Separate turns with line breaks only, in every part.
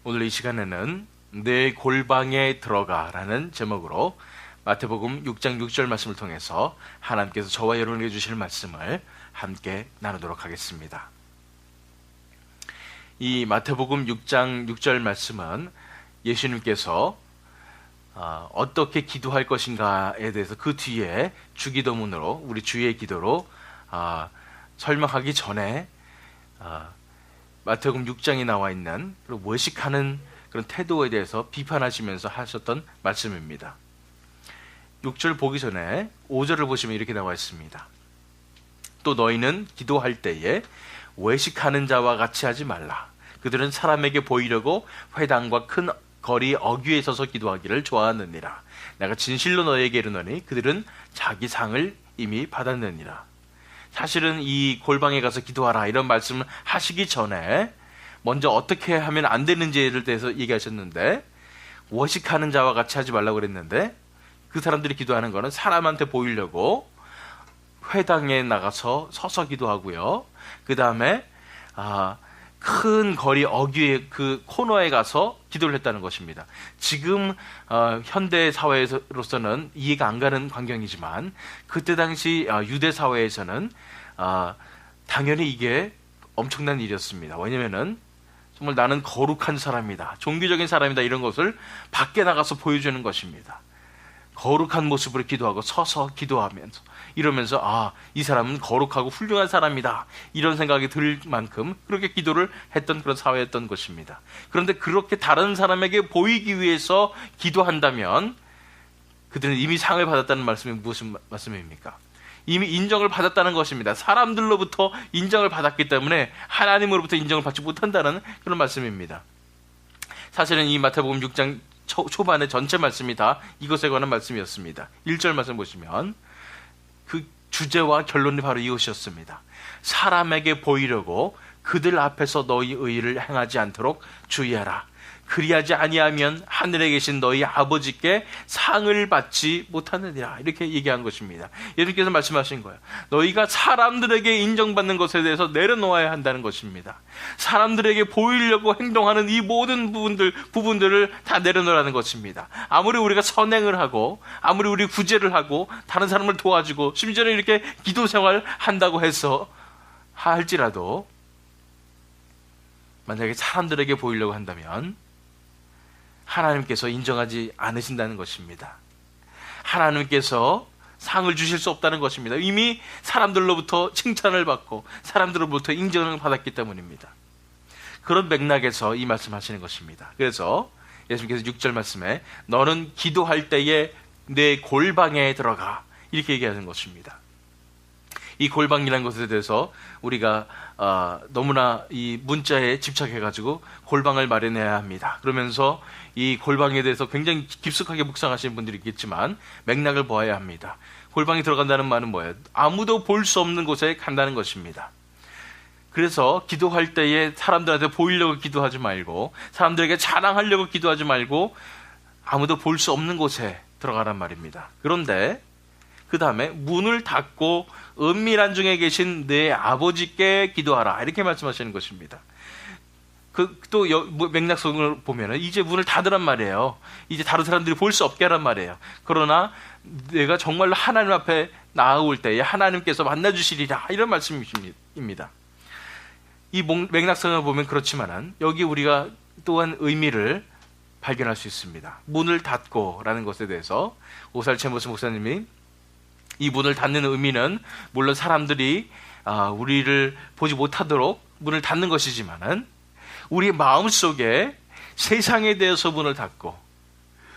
오늘 이 시간에는 내 골방에 들어가라는 제목으로 마태복음 6장 6절 말씀을 통해서 하나님께서 저와 여러분에게 주실 말씀을 함께 나누도록 하겠습니다. 이 마태복음 6장 6절 말씀은 예수님께서 어떻게 기도할 것인가에 대해서 그 뒤에 주기도문으로 우리 주의 기도로 설명하기 전에 마태복음 6장에 나와 있는 외식하는 그런 태도에 대해서 비판하시면서 하셨던 말씀입니다. 6절 보기 전에 5절을 보시면 이렇게 나와 있습니다. 또 너희는 기도할 때에 외식하는 자와 같이 하지 말라. 그들은 사람에게 보이려고 회당과 큰 거리 어귀에 서서 기도하기를 좋아하느니라. 내가 진실로 너희에게 이르노니 그들은 자기 상을 이미 받았느니라. 사실은 이 골방에 가서 기도하라 이런 말씀을 하시기 전에 먼저 어떻게 하면 안 되는지에 대해서 얘기하셨는데, 외식하는 자와 같이 하지 말라고 그랬는데 그 사람들이 기도하는 거는 사람한테 보이려고 회당에 나가서 서서 기도하고요. 그 다음에 큰 거리 어귀의 그 코너에 가서 기도를 했다는 것입니다. 지금 현대 사회로서는 이해가 안 가는 광경이지만 그때 당시 유대 사회에서는 당연히 이게 엄청난 일이었습니다. 왜냐면은 정말 나는 거룩한 사람이다, 종교적인 사람이다, 이런 것을 밖에 나가서 보여주는 것입니다. 거룩한 모습으로 기도하고 서서 기도하면서 이러면서 이 사람은 거룩하고 훌륭한 사람이다, 이런 생각이 들 만큼 그렇게 기도를 했던 그런 사회였던 것입니다. 그런데 그렇게 다른 사람에게 보이기 위해서 기도한다면 그들은 이미 상을 받았다는 말씀이 무슨 말씀입니까? 이미 인정을 받았다는 것입니다. 사람들로부터 인정을 받았기 때문에 하나님으로부터 인정을 받지 못한다는 그런 말씀입니다. 사실은 이 마태복음 6장 초반의 전체 말씀이 다 이것에 관한 말씀이었습니다. 1절 말씀 보시면 그 주제와 결론이 바로 이것이었습니다. 사람에게 보이려고 그들 앞에서 너희 의를 행하지 않도록 주의하라. 그리하지 아니하면 하늘에 계신 너희 아버지께 상을 받지 못하느니라. 이렇게 얘기한 것입니다. 예수님께서 말씀하신 거예요. 너희가 사람들에게 인정받는 것에 대해서 내려놓아야 한다는 것입니다. 사람들에게 보이려고 행동하는 이 모든 부분들을 다 내려놓으라는 것입니다. 아무리 우리가 선행을 하고 아무리 우리 구제를 하고 다른 사람을 도와주고 심지어는 이렇게 기도 생활 한다고 해서 할지라도 만약에 사람들에게 보이려고 한다면 하나님께서 인정하지 않으신다는 것입니다. 하나님께서 상을 주실 수 없다는 것입니다. 이미 사람들로부터 칭찬을 받고 사람들로부터 인정을 받았기 때문입니다. 그런 맥락에서 이 말씀하시는 것입니다. 그래서 예수님께서 6절 말씀에 너는 기도할 때에 내 골방에 들어가, 이렇게 얘기하는 것입니다. 이 골방이라는 것에 대해서 우리가 너무나 이 문자에 집착해가지고 골방을 마련해야 합니다. 그러면서 이 골방에 대해서 굉장히 깊숙하게 묵상하시는 분들이 있겠지만 맥락을 보아야 합니다. 골방에 들어간다는 말은 뭐예요? 아무도 볼 수 없는 곳에 간다는 것입니다. 그래서 기도할 때에 사람들한테 보이려고 기도하지 말고 사람들에게 자랑하려고 기도하지 말고 아무도 볼 수 없는 곳에 들어가란 말입니다. 그런데 그 다음에 문을 닫고 은밀한 중에 계신 내 아버지께 기도하라, 이렇게 말씀하시는 것입니다. 또 맥락성을 보면은 이제 문을 닫으란 말이에요. 이제 다른 사람들이 볼 수 없게 하란 말이에요. 그러나 내가 정말로 하나님 앞에 나아올 때에 하나님께서 만나주시리라, 이런 말씀입니다. 이 맥락성을 보면 그렇지만은 여기 우리가 또한 의미를 발견할 수 있습니다. 문을 닫고 라는 것에 대해서 오살 채모스 목사님이 이 문을 닫는 의미는 물론 사람들이 우리를 보지 못하도록 문을 닫는 것이지만은 우리 마음속에 세상에 대해서 문을 닫고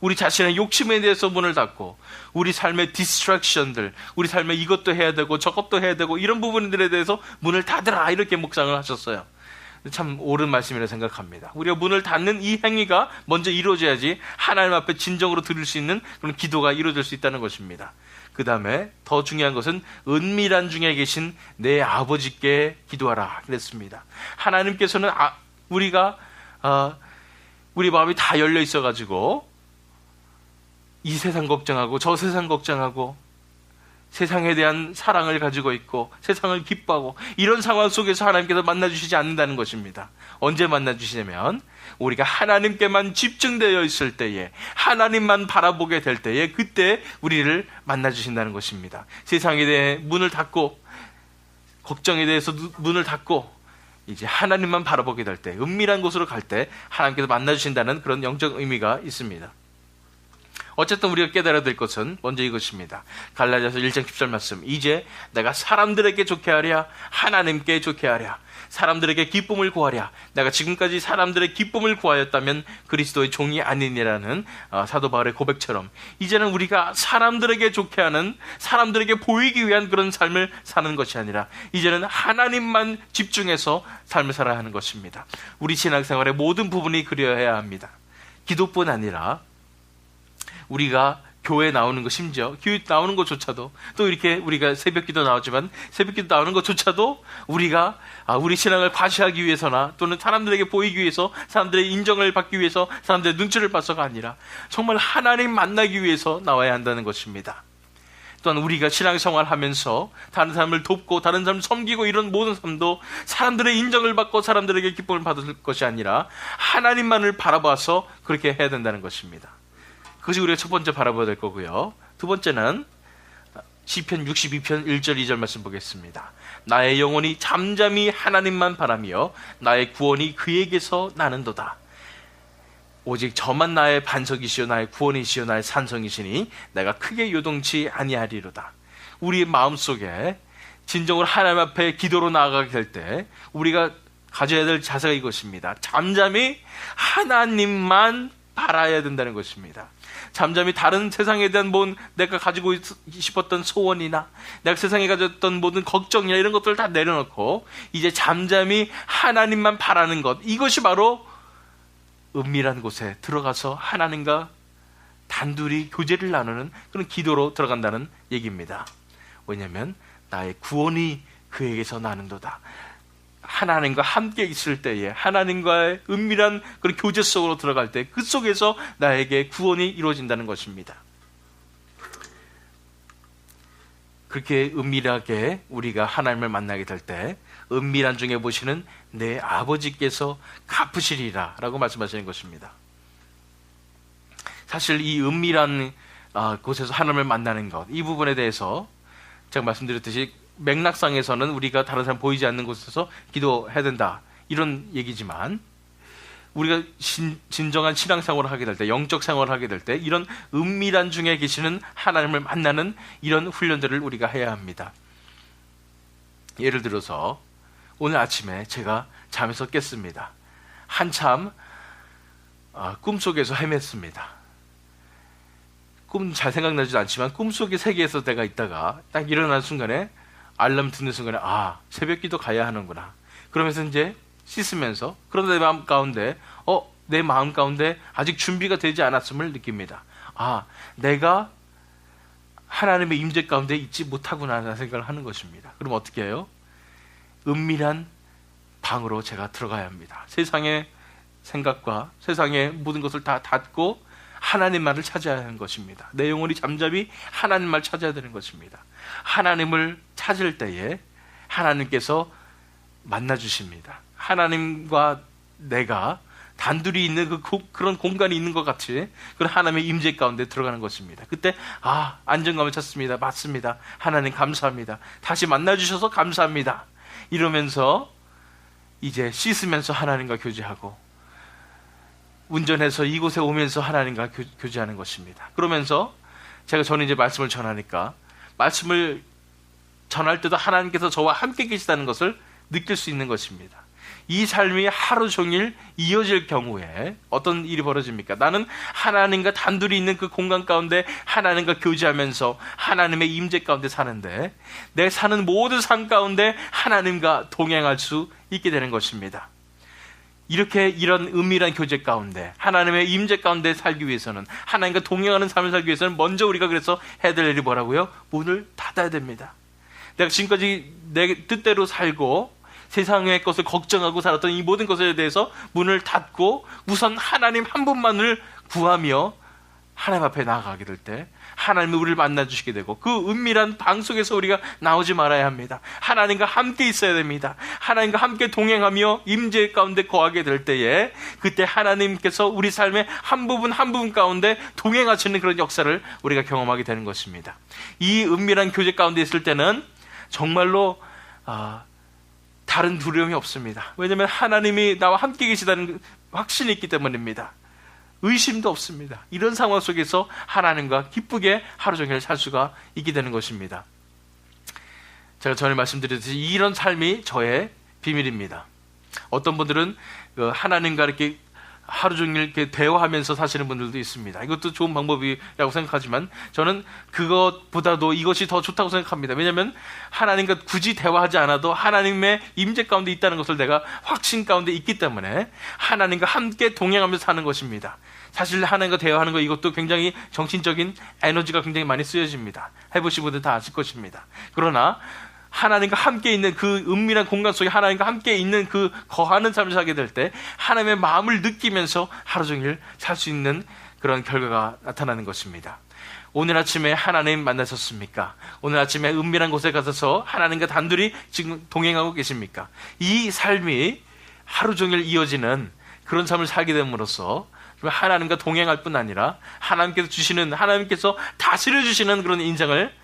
우리 자신의 욕심에 대해서 문을 닫고 우리 삶의 디스트랙션들, 우리 삶에 이것도 해야 되고 저것도 해야 되고 이런 부분들에 대해서 문을 닫으라, 이렇게 묵상을 하셨어요. 참 옳은 말씀이라 생각합니다. 우리가 문을 닫는 이 행위가 먼저 이루어져야지 하나님 앞에 진정으로 들을 수 있는 그런 기도가 이루어질 수 있다는 것입니다. 그 다음에 더 중요한 것은 은밀한 중에 계신 내 아버지께 기도하라 그랬습니다. 하나님께서는 우리 마음이 다 열려 있어가지고 이 세상 걱정하고 저 세상 걱정하고 세상에 대한 사랑을 가지고 있고 세상을 기뻐하고 이런 상황 속에서 하나님께서 만나주시지 않는다는 것입니다. 언제 만나주시냐면 우리가 하나님께만 집중되어 있을 때에, 하나님만 바라보게 될 때에, 그때 우리를 만나주신다는 것입니다. 세상에 대해 문을 닫고, 걱정에 대해서 문을 닫고 이제 하나님만 바라보게 될 때, 은밀한 곳으로 갈 때 하나님께서 만나주신다는 그런 영적 의미가 있습니다. 어쨌든 우리가 깨달아야 될 것은 먼저 이것입니다. 갈라디아서 1장 10절 말씀, 이제 내가 사람들에게 좋게 하랴 하나님께 좋게 하랴, 사람들에게 기쁨을 구하랴. 내가 지금까지 사람들의 기쁨을 구하였다면 그리스도의 종이 아니니라는 사도 바울의 고백처럼 이제는 우리가 사람들에게 좋게 하는, 사람들에게 보이기 위한 그런 삶을 사는 것이 아니라 이제는 하나님만 집중해서 삶을 살아야 하는 것입니다. 우리 신앙생활의 모든 부분이 그려야 합니다. 기도뿐 아니라 우리가 교회 나오는 거, 심지어 교회 나오는 것조차도, 또 이렇게 우리가 새벽기도 나오지만 새벽기도 나오는 것조차도 우리가 우리 신앙을 과시하기 위해서나 또는 사람들에게 보이기 위해서, 사람들의 인정을 받기 위해서, 사람들의 눈치를 봐서가 아니라 정말 하나님 만나기 위해서 나와야 한다는 것입니다. 또한 우리가 신앙생활 하면서 다른 사람을 돕고 다른 사람을 섬기고 이런 모든 삶도 사람들의 인정을 받고 사람들에게 기쁨을 받을 것이 아니라 하나님만을 바라봐서 그렇게 해야 된다는 것입니다. 그것이 우리가 첫 번째 바라봐야 될 거고요. 두 번째는 시편 62편 1절 2절 말씀 보겠습니다. 나의 영혼이 잠잠히 하나님만 바라며 나의 구원이 그에게서 나는도다. 오직 저만 나의 반석이시요 나의 구원이시요 나의 산성이시니 내가 크게 요동치 아니하리로다. 우리의 마음속에 진정으로 하나님 앞에 기도로 나아가게 될 때 우리가 가져야 될 자세가 이것입니다. 잠잠히 하나님만 바라야 된다는 것입니다. 잠잠히 다른 세상에 대한 내가 가지고 싶었던 소원이나 내가 세상에 가졌던 모든 걱정이나 이런 것들을 다 내려놓고 이제 잠잠히 하나님만 바라는 것, 이것이 바로 은밀한 곳에 들어가서 하나님과 단둘이 교제를 나누는 그런 기도로 들어간다는 얘기입니다. 왜냐하면 나의 구원이 그에게서 나는도다. 하나님과 함께 있을 때에, 하나님과의 은밀한 그런 교제 속으로 들어갈 때 그 속에서 나에게 구원이 이루어진다는 것입니다. 그렇게 은밀하게 우리가 하나님을 만나게 될 때 은밀한 중에 보시는 내 아버지께서 갚으시리라 라고 말씀하시는 것입니다. 사실 이 은밀한 곳에서 하나님을 만나는 것, 이 부분에 대해서 제가 말씀드렸듯이 맥락상에서는 우리가 다른 사람 보이지 않는 곳에서 기도해야 된다 이런 얘기지만, 우리가 진정한 신앙생활을 하게 될 때, 영적 생활을 하게 될 때 이런 은밀한 중에 계시는 하나님을 만나는 이런 훈련들을 우리가 해야 합니다. 예를 들어서 오늘 아침에 제가 잠에서 깼습니다. 한참 꿈속에서 헤맸습니다. 꿈 잘 생각나지도 않지만 꿈속의 세계에서 내가 있다가 딱 일어나는 순간에, 알람 듣는 순간에 새벽기도 가야 하는구나. 그러면서 이제 씻으면서, 그런데 내 마음 가운데 아직 준비가 되지 않았음을 느낍니다. 내가 하나님의 임재 가운데 있지 못하구나 라는 생각을 하는 것입니다. 그럼 어떻게 해요? 은밀한 방으로 제가 들어가야 합니다. 세상의 생각과 세상의 모든 것을 다 닫고 하나님만을 찾아야 하는 것입니다. 내 영혼이 잠잠히 하나님만을 찾아야 되는 것입니다. 하나님을 찾을 때에 하나님께서 만나주십니다. 하나님과 내가 단둘이 있는 그런 공간이 있는 것 같이 그런 하나님의 임재 가운데 들어가는 것입니다. 그때 안정감을 찾습니다. 맞습니다. 하나님 감사합니다. 다시 만나주셔서 감사합니다. 이러면서 이제 씻으면서 하나님과 교제하고, 운전해서 이곳에 오면서 하나님과 교제하는 것입니다. 그러면서 저는 이제 말씀을 전하니까 말씀을 전할 때도 하나님께서 저와 함께 계시다는 것을 느낄 수 있는 것입니다. 이 삶이 하루 종일 이어질 경우에 어떤 일이 벌어집니까? 나는 하나님과 단둘이 있는 그 공간 가운데 하나님과 교제하면서 하나님의 임재 가운데 사는데, 내 사는 모든 삶 가운데 하나님과 동행할 수 있게 되는 것입니다. 이런 은밀한 교제 가운데 하나님의 임재 가운데 살기 위해서는, 하나님과 동행하는 삶을 살기 위해서는 먼저 우리가 그래서 해야 될 일이 뭐라고요? 문을 닫아야 됩니다. 내가 지금까지 내 뜻대로 살고 세상의 것을 걱정하고 살았던 이 모든 것에 대해서 문을 닫고 우선 하나님 한 분만을 구하며 하나님 앞에 나아가게 될 때 하나님이 우리를 만나주시게 되고 그 은밀한 방 속에서 우리가 나오지 말아야 합니다. 하나님과 함께 있어야 됩니다. 하나님과 함께 동행하며 임재 가운데 거하게 될 때에 그때 하나님께서 우리 삶의 한 부분 한 부분 가운데 동행하시는 그런 역사를 우리가 경험하게 되는 것입니다. 이 은밀한 교제 가운데 있을 때는 정말로 다른 두려움이 없습니다. 왜냐하면 하나님이 나와 함께 계시다는 확신이 있기 때문입니다. 의심도 없습니다. 이런 상황 속에서 하나님과 기쁘게 하루 종일 살 수가 있게 되는 것입니다. 제가 전에 말씀드렸듯이 이런 삶이 저의 비밀입니다. 어떤 분들은 하나님과 이렇게 하루 종일 이렇게 대화하면서 사시는 분들도 있습니다. 이것도 좋은 방법이라고 생각하지만 저는 그것보다도 이것이 더 좋다고 생각합니다. 왜냐하면 하나님과 굳이 대화하지 않아도 하나님의 임재 가운데 있다는 것을 내가 확신 가운데 있기 때문에 하나님과 함께 동행하면서 사는 것입니다. 사실 하나님과 대화하는 거 이것도 굉장히 정신적인 에너지가 굉장히 많이 쓰여집니다. 해보신 분들 다 아실 것입니다. 그러나 하나님과 함께 있는 그 은밀한 공간 속에 하나님과 함께 있는 그 거하는 삶을 살게 될 때 하나님의 마음을 느끼면서 하루 종일 살 수 있는 그런 결과가 나타나는 것입니다. 오늘 아침에 하나님 만나셨습니까? 오늘 아침에 은밀한 곳에 가셔서 하나님과 단둘이 지금 동행하고 계십니까? 이 삶이 하루 종일 이어지는 그런 삶을 살게 됨으로써 하나님과 동행할 뿐 아니라 하나님께서 다스려 주시는 그런 인생을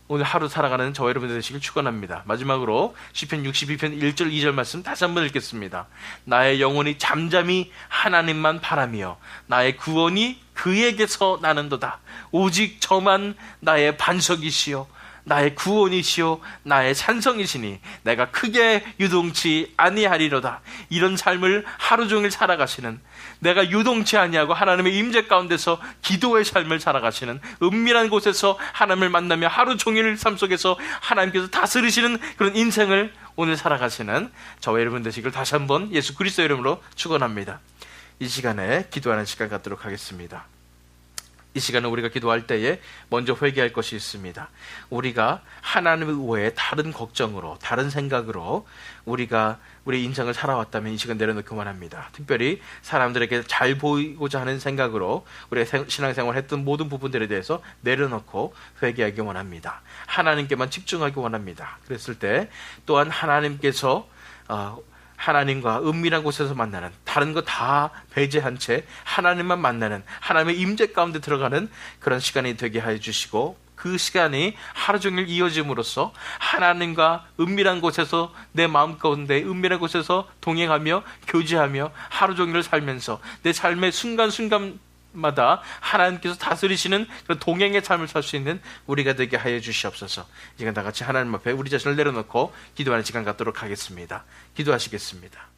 오늘 하루 살아가는 저와 여러분들 되시길 축원합니다. 마지막으로 시편 62편 1절 2절 말씀 다시 한번 읽겠습니다. 나의 영혼이 잠잠히 하나님만 바라며 나의 구원이 그에게서 나는도다. 오직 저만 나의 반석이시요 나의 구원이시요 나의 산성이시니 내가 크게 유동치 아니하리로다. 이런 삶을 하루 종일 살아가시는, 내가 유동치 아니하고 하나님의 임재 가운데서 기도의 삶을 살아가시는, 은밀한 곳에서 하나님을 만나며 하루 종일 삶 속에서 하나님께서 다스리시는 그런 인생을 오늘 살아가시는 저와 여러분 되시길 다시 한번 예수 그리스도의 이름으로 축원합니다. 이 시간에 기도하는 시간 갖도록 하겠습니다. 이 시간에 우리가 기도할 때에 먼저 회개할 것이 있습니다. 우리가 하나님 외에 다른 걱정으로, 다른 생각으로 우리가 우리 인생을 살아왔다면 이 시간 내려놓기만 합니다. 특별히 사람들에게 잘 보이고자 하는 생각으로 우리가 신앙생활 했던 모든 부분들에 대해서 내려놓고 회개하기 원합니다. 하나님께만 집중하기 원합니다. 그랬을 때 또한 하나님께서 하나님과 은밀한 곳에서 만나는, 다른 거 다 배제한 채 하나님만 만나는, 하나님의 임재 가운데 들어가는 그런 시간이 되게 해 주시고, 그 시간이 하루 종일 이어짐으로써 하나님과 은밀한 곳에서, 내 마음 가운데 은밀한 곳에서 동행하며 교제하며 하루 종일을 살면서 내 삶의 순간순간마다 하나님께서 다스리시는 그런 동행의 삶을 살 수 있는 우리가 되게 하여 주시옵소서. 이 시간 다 같이 하나님 앞에 우리 자신을 내려놓고 기도하는 시간 갖도록 하겠습니다. 기도하시겠습니다.